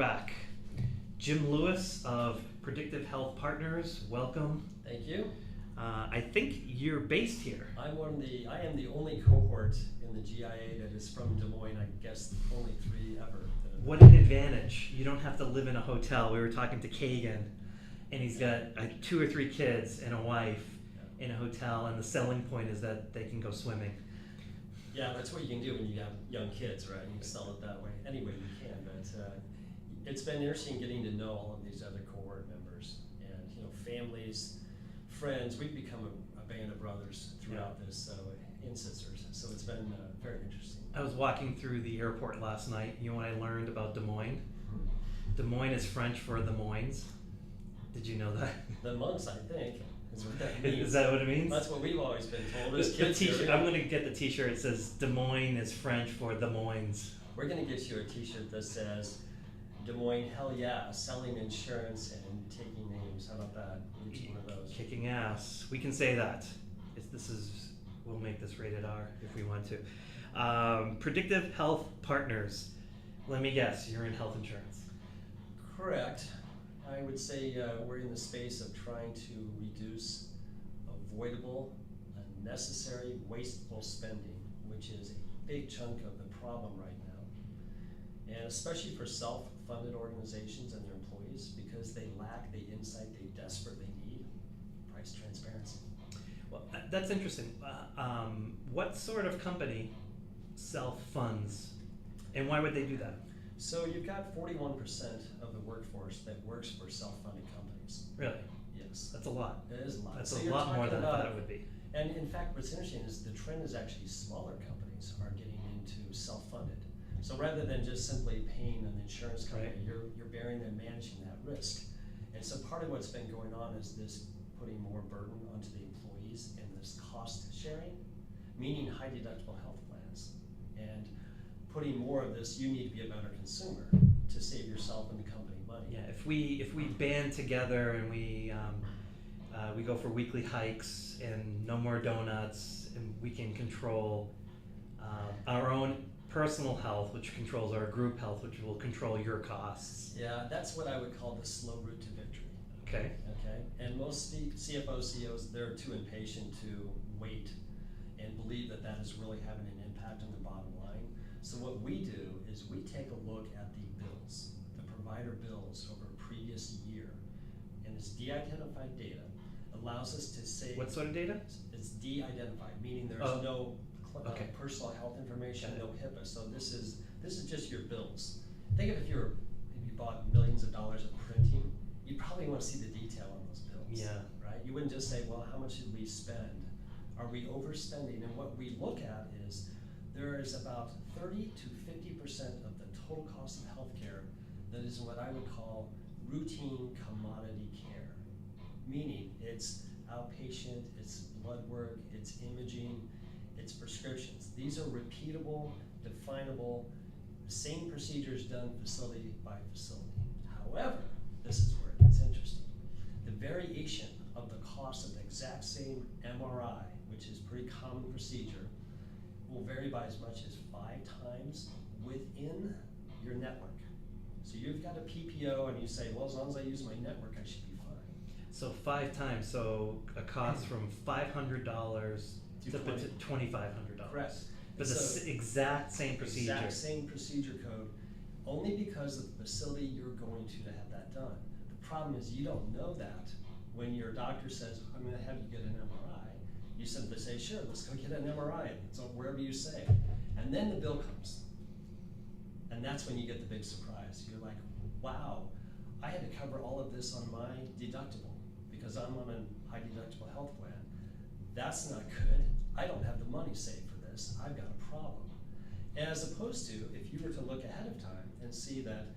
back. Jim Lewis of Predictive Health Partners, welcome. Thank you. I think you're based here. I am the only cohort in the GIA that is from Des Moines. I guess only 3 ever. What an advantage. You don't have to live in a hotel. We were talking to Kagan, and he's got 2 or 3 kids and a wife in a hotel, and the selling point is that they can go swimming. Yeah, that's what you can do when you have young kids, right? You can sell it that way. Any way you can, but it's been interesting getting to know all of these other cohort members and families, friends. We've become a band of brothers throughout this, and sisters. So it's been very interesting. I was walking through the airport last night. You know what I learned about Des Moines? Des Moines is French for the Moines. Did you know that? The monks, I think, is what that means. Is that what it means? That's what we've always been told as kids. I'm going to get the t-shirt. It says Des Moines is French for the Moines. We're going to get you a t-shirt that says Des Moines, hell yeah, selling insurance and taking names. How about that? Each one of those. Kicking ass. We can say that. We'll make this rated R if we want to. Predictive Health Partners. Let me guess, you're in health insurance. Correct. I would say we're in the space of trying to reduce avoidable, unnecessary, wasteful spending, which is a big chunk of the problem right now. And especially for self-funded organizations and their employees, because they lack the insight they desperately need: price transparency. Well, that's interesting. What sort of company self-funds, and why would they do that? So you've got 41% of the workforce that works for self-funded companies. Really? Yes. That's a lot. It is a lot. That's so a lot more than I thought it would be. And in fact, what's interesting is the trend is actually smaller companies are getting into self-funded. So rather than just simply paying an insurance company, you're bearing and managing that risk. And so part of what's been going on is this putting more burden onto the employees and this cost sharing, meaning high deductible health plans, and putting more of this, you need to be a better consumer to save yourself and the company money. Yeah, if we band together and we go for weekly hikes and no more donuts, and we can control our own personal health, which controls our group health, which will control your costs. Yeah, that's what I would call the slow route to victory. Okay. Okay, and most CFOs, CEOs, they're too impatient to wait and believe that that is really having an impact on the bottom line. So what we do is we take a look at the bills, the provider bills over a previous year, and this de-identified data allows us to say— What sort of data? It's de-identified, meaning there's no personal health information, no HIPAA. So this is just your bills. Think of if you bought millions of dollars of printing, you'd probably want to see the detail on those bills. Yeah. Right? You wouldn't just say, well, how much did we spend? Are we overspending? And what we look at is there is about 30 to 50% of the total cost of healthcare that is what I would call routine commodity care, meaning it's outpatient, it's blood work, it's imaging, it's prescriptions. These are repeatable, definable, same procedures done facility by facility. However, this is where it gets interesting. The variation of the cost of the exact same MRI, which is a pretty common procedure, will vary by as much as 5 times within your network. So you've got a PPO and you say, well, as long as I use my network, I should be fine. So 5 times, so a cost from $500 to $2,500. Correct. But the exact same procedure. Exact same procedure code, only because of the facility you're going to have that done. The problem is you don't know that when your doctor says, I'm going to have you get an MRI. You simply say, sure, let's go get an MRI. So wherever you say. And then the bill comes. And that's when you get the big surprise. You're like, wow, I had to cover all of this on my deductible because I'm on a high deductible health plan. That's not good. I don't have the money saved for this. I've got a problem. As opposed to if you were to look ahead of time and see that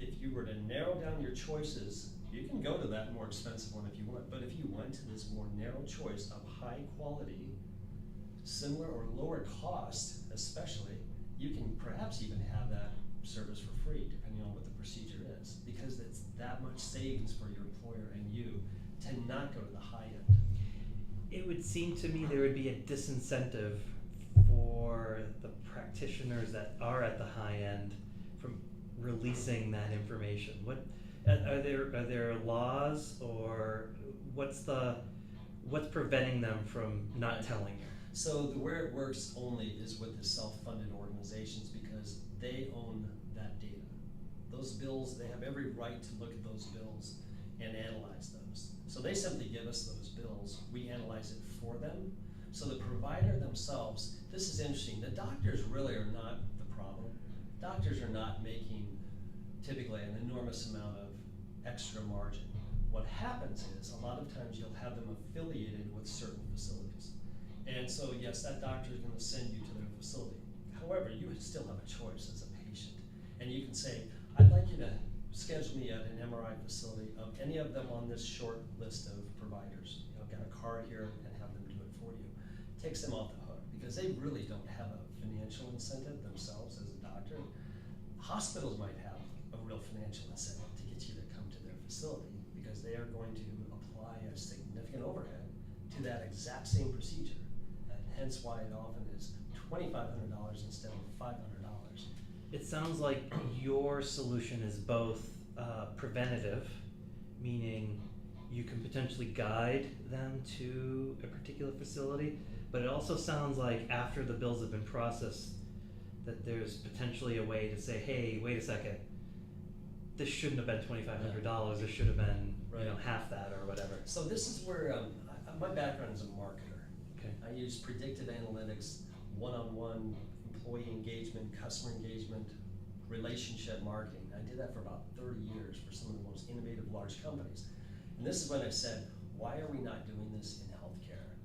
if you were to narrow down your choices, you can go to that more expensive one if you want, but if you went to this more narrow choice of high quality, similar or lower cost especially, you can perhaps even have that service for free depending on what the procedure is, because it's that much savings for your employer and you to not go to the high end. It would seem to me there would be a disincentive for the practitioners that are at the high end from releasing that information? Are there laws, or what's preventing them from not telling you? So where it works only is with the self-funded organizations, because they own that data. Those bills, they have every right to look at those bills and analyze those. So they simply give us those bills, we analyze it for them. So the provider themselves, this is interesting, the doctors really are not the problem. Doctors are not making typically an enormous amount of extra margin. What happens is, a lot of times you'll have them affiliated with certain facilities. And so yes, that doctor is gonna send you to their facility. However, you still have a choice as a patient. And you can say, I'd like you to schedule me at an MRI facility of any of them on this short list of providers. I've got a card here, and have them do it for you. Takes them off the hook, because they really don't have a financial incentive themselves as a doctor. Hospitals might have a real financial incentive to get you to come to their facility, because they are going to apply a significant overhead to that exact same procedure. Hence why it often is $2,500 instead of $500. It sounds like your solution is both preventative, meaning you can potentially guide them to a particular facility, but it also sounds like after the bills have been processed, that there's potentially a way to say, hey, wait a second, this shouldn't have been $2,500, this should have been half that or whatever. So this is where my background is a marketer. Okay. I use predictive analytics, one-on-one employee engagement, customer engagement, relationship marketing. I did that for about 30 years for some of the most innovative large companies. And this is when I said, why are we not doing this in healthcare?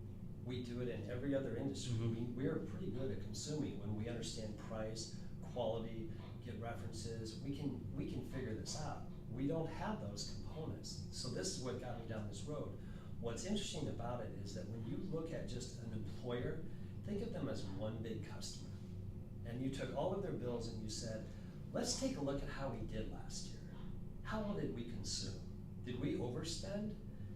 We do it in every other industry. Mm-hmm. We are pretty good at consuming when we understand price, quality, get references. We can figure this out. We don't have those components. So this is what got me down this road. What's interesting about it is that when you look at just an employer, think of them as one big customer. And you took all of their bills and you said, let's take a look at how we did last year. How well did we consume? Did we overspend?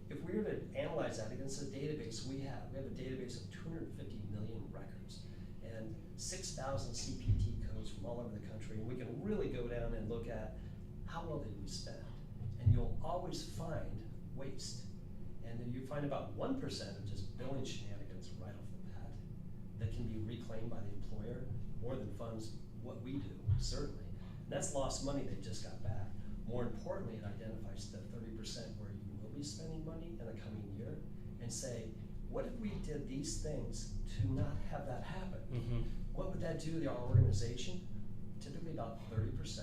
If we were to analyze that against the database we have a database of 250 million records and 6,000 CPT codes from all over the country, and we can really go down and look at how well did we spend. And you'll always find waste. And then you find about 1% of just billing shenanigans right off the bat that can be reclaimed by the employer, more than funds what we do, certainly. And that's lost money they just got back. More importantly, it identifies the 30% where you will be spending money in the coming year, and say, what if we did these things to not have that happen? Mm-hmm. What would that do to our organization? Typically about 30%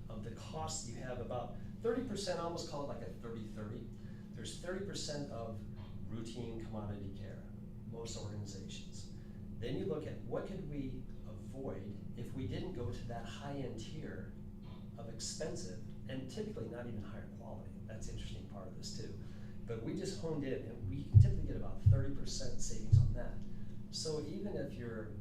of the costs you have, about 30%, almost call it like a 30-30. There's 30% of routine commodity care, most organizations. Then you look at what could we avoid if we didn't go to that high-end tier of expensive, and typically not even higher quality. That's the interesting part of this too. But we just honed in, and we typically get about 30% savings on that. So even if you're,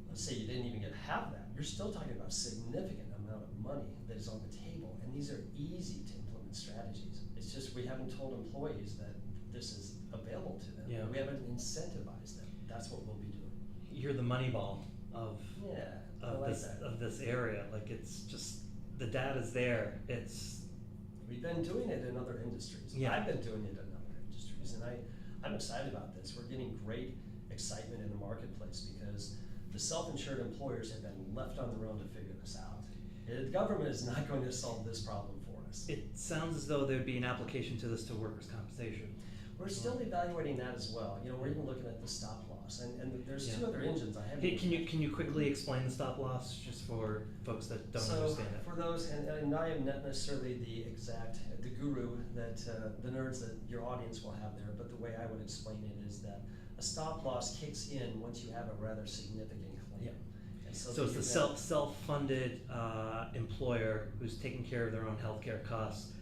let's say you didn't even get half that, you're still talking about a significant amount of money that is on the table, and these are easy to implement strategies. It's just we haven't told employees that this is available to them. Yeah. We haven't incentivized them. That's what we'll be doing. You're the money ball of this area. Like, it's just, the data's there. We've been doing it in other industries. Yeah. I've been doing it in other industries, and I'm excited about this. We're getting great excitement in the marketplace because the self-insured employers have been left on their own to figure this out. The government is not going to solve this problem for us. It sounds as though there'd be an application to this to workers' compensation. We're still evaluating that as well. We're even looking at the stop loss, and there's two other engines. I haven't. Hey, can you quickly explain the stop loss just for folks that don't understand it? For those, and I am not necessarily the guru that the nerds that your audience will have there, but the way I would explain it is that a stop loss kicks in once you have a rather significant claim. Yeah. And so it's the self-funded employer who's taking care of their own healthcare costs.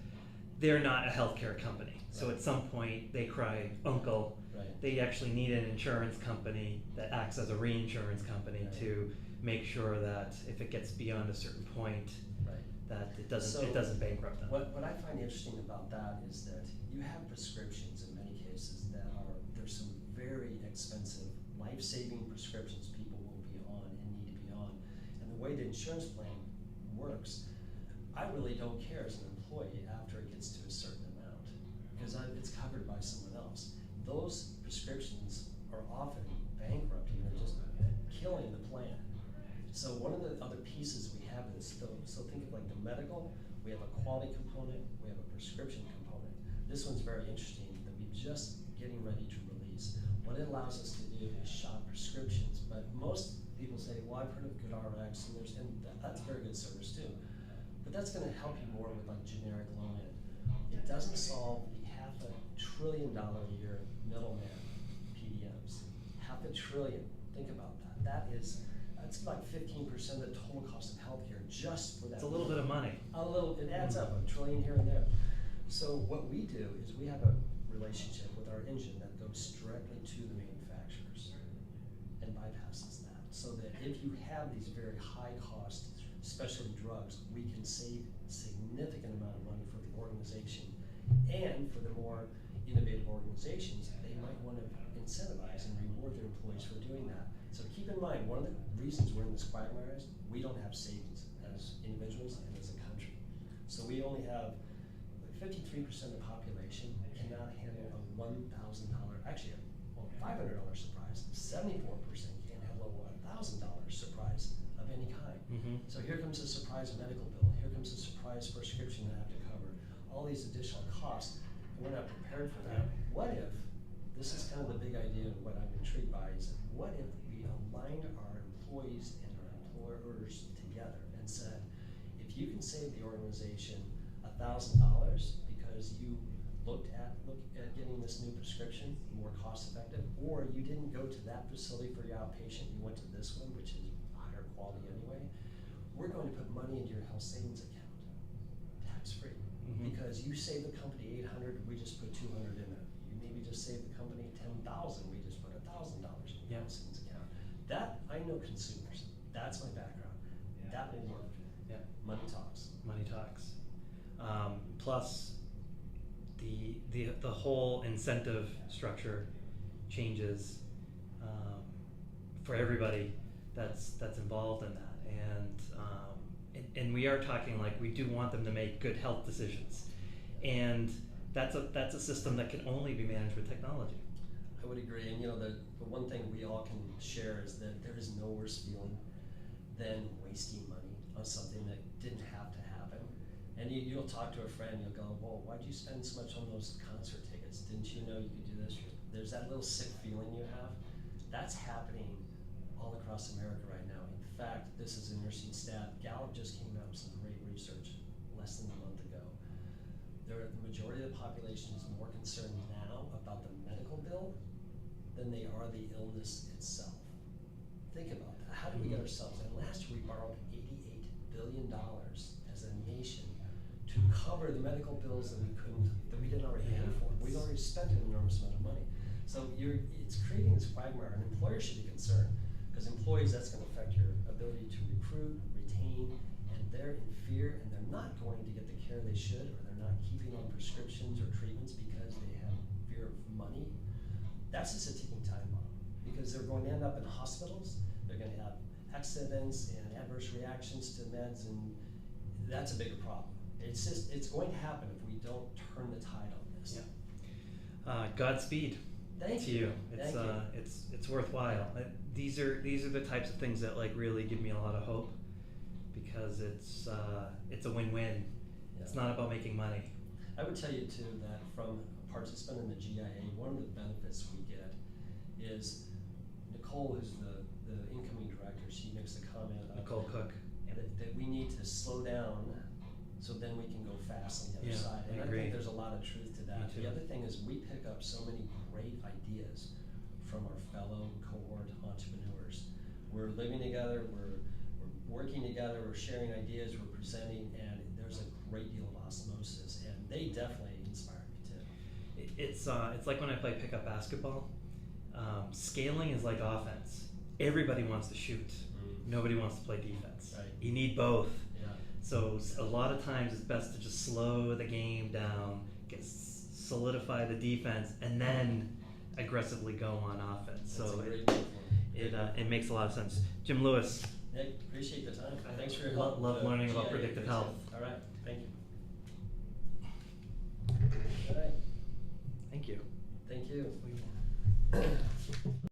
They're not a healthcare company. So Right. at some point they cry uncle. Right. They actually need an insurance company that acts as a reinsurance company Right. to make sure that if it gets beyond a certain point, Right. that it doesn't bankrupt them. What I find interesting about that is that you have prescriptions in many cases there's some very expensive, life-saving prescriptions people will be on and need to be on. And the way the insurance plan works, I really don't care as an employee after it gets to a certain amount, because it's covered by someone else. Those prescriptions are often bankrupting or just killing the plan. So one of the other pieces we have is, so think of like the medical, we have a quality component, we have a prescription component. This one's very interesting that we're just getting ready to release. What it allows us to do is shop prescriptions, but most people say, well, I've heard of GoodRx, and that's a very good service too. But that's gonna help you more with like generic low end. It doesn't solve the $500 billion a year middleman PBMs. $500 billion, think about that. That's like 15% of the total cost of healthcare just for that. It's a little bit of money. It adds up, $1 trillion here and there. So what we do is we have a relationship with our engine that goes directly to the manufacturers and bypasses that. So that if you have these very high cost specialty drugs, we can save a significant amount of money for the organization. And for the more innovative organizations, they might want to incentivize and reward their employees for doing that. So keep in mind, one of the reasons we're in this quagmire is we don't have savings as individuals and as a country. So we only have 53% of the population cannot handle a $1,000, actually a $500 surprise. 74% can't handle a $1,000 surprise of any kind. So here comes a surprise medical bill. Here comes a surprise prescription that I have to cover. All these additional costs, and we're not prepared for that. What if, this is kind of the big idea of what I'm intrigued by, is what if we aligned our employees and our employers together and said, if you can save the organization $1,000 because you look at getting this new prescription more cost effective, or you didn't go to that facility for your outpatient, you went to this one, which is higher quality anyway, we're going to put money into your health savings account, tax-free. Because you save the company $800, we just put $200 in there. You maybe just save the company $10,000, we just put $1,000 in the health savings account. That, I know consumers, that's my background. That will work. Money talks. Money talks. Plus, the whole incentive structure changes for everybody that's involved in that, and we are talking like we do want them to make good health decisions, and that's a system that can only be managed with technology. I would agree, and the one thing we all can share is that there is no worse feeling than wasting money on something that didn't have to happen. And you'll talk to a friend, you'll go, well, why'd you spend so much on those concert tickets? Didn't you know you could do this? There's that little sick feeling you have. That's happening all across America right now. In fact, this is an interesting stat. Gallup just came out with some great research less than a month ago. The majority of the population is more concerned now about the medical bill than they are the illness itself. Think about that. How did we get ourselves? And last year we borrowed $88 billion as a nation to cover the medical bills that we didn't already pay for. We've already spent an enormous amount of money. So it's creating this quagmire, and employers should be concerned, because employees, that's going to affect your ability to recruit, retain, and they're in fear, and they're not going to get the care they should, or they're not keeping on prescriptions or treatments because they have fear of money. That's just a ticking time bomb, because they're going to end up in hospitals, they're going to have accidents and adverse reactions to meds, and that's a bigger problem. It's going to happen if we don't turn the tide on this. Godspeed. Thank you. Thank you. It's worthwhile. These are the types of things that like really give me a lot of hope, because it's a win-win. Yeah. It's not about making money. I would tell you too that from a participant in the GIA, one of the benefits we get is Nicole, who's the incoming director, she makes the comment Nicole Cook. that we need to slow down so then we can go fast on the other side. And I think there's a lot of truth to that. The other thing is we pick up so many great ideas from our fellow cohort entrepreneurs. We're living together, we're working together, we're sharing ideas, we're presenting, and there's a great deal of osmosis, and they definitely inspire me too. It's like when I play pickup basketball. Scaling is like offense. Everybody wants to shoot. Nobody wants to play defense. Right. You need both. Yeah. So a lot of times it's best to just slow the game down, solidify the defense, and then aggressively go on offense. That's so a great metaphor. it makes a lot of sense. Jim Lewis, Nick, appreciate the time. I Thanks for your love help. learning about GIA, predictive appreciate health. it. All right, thank you.